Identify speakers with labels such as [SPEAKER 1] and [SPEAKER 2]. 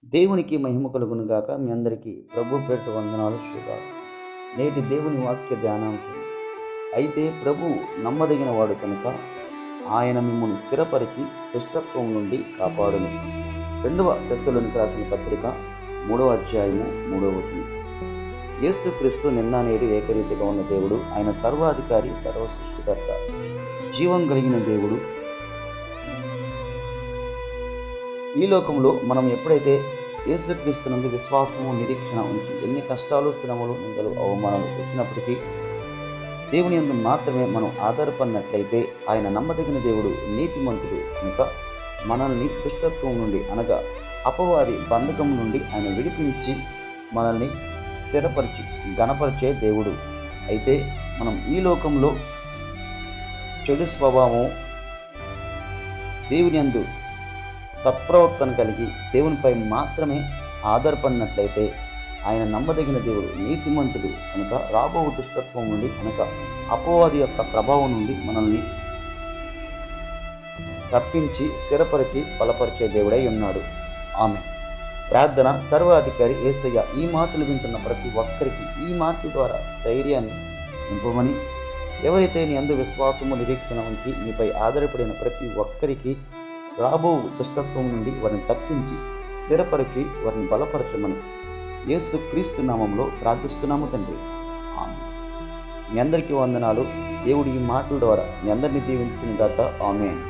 [SPEAKER 1] దేవునికి మహిమ కలుగును గాక. మీ అందరికీ ప్రభు పేరిట వందనాలు, శుభాలు. నేటి దేవుని వాక్య ధ్యానాంశం. అయితే ప్రభు నమ్మదగిన వాడు కనుక ఆయన మిమ్మల్ని స్థిరపరిచి దుష్టత్వం నుండి కాపాడును. 2వ తెస్సలోనికీయులకు రాసిన పత్రిక 3వ అధ్యాయము 3వ వచనం. యేసుక్రీస్తు నిన్న నేడు ఏకరీతిగా ఉన్న దేవుడు. ఆయన సర్వాధికారి, సర్వ సృష్టికర్త, జీవం కలిగిన దేవుడు. ఈ లోకంలో మనం ఎప్పుడైతే యేసుక్రీస్తు నుండి విశ్వాసము, నిరీక్షణ ఉంచి ఎన్ని కష్టాలు, శ్రమలు, నిందలు, అవమానాలు వచ్చినప్పటికీ దేవుని యందు మాత్రమే మనం ఆధారపడినట్లయితే ఆయన నమ్మదగిన దేవుడు, నీతిమంతుడు కనుక మనల్ని దుష్టత్వం నుండి అనగా అపవాది బంధకం నుండి ఆయన విడిపించి మనల్ని స్థిరపరిచి ఘనపరిచే దేవుడు. అయితే మనం ఈ లోకంలో చెడు స్వభావం, దేవుని యందు సత్ప్రవర్తన కలిగి దేవునిపై మాత్రమే ఆధారపడినట్లయితే ఆయన నమ్మదగిన దేవుడు, నీతిమంతుడు కనుక రాబో దుష్టత్వం నుండి కనుక అపవాది యొక్క ప్రభావం నుండి మనల్ని తప్పించి స్థిరపరిచి బలపరిచే దేవుడై ఉన్నాడు. ఆమె ప్రార్థన. సర్వాధికారి యేసయ్య, ఈ మాటలు వింటున్న ప్రతి ఒక్కరికి ఈ మాటల ద్వారా ధైర్యాన్ని నింపమని, ఎవరైతే నీ అందు విశ్వాసము, నిరీక్షణ ఉంచి నీపై ఆధారపడిన ప్రతి ఒక్కరికి రాబో దుష్టత్వం నుండి వారిని తప్పించి స్థిరపరిచి వారిని బలపరచమని యేసుక్రీస్తు నామంలో ప్రార్థిస్తున్నాము తండ్రి. ఆమేన్. మీ అందరికీ వందనాలు. దేవుడి ఈ మాటల ద్వారా మీ అందరినీ దీవించిన గాక. ఆమేన్.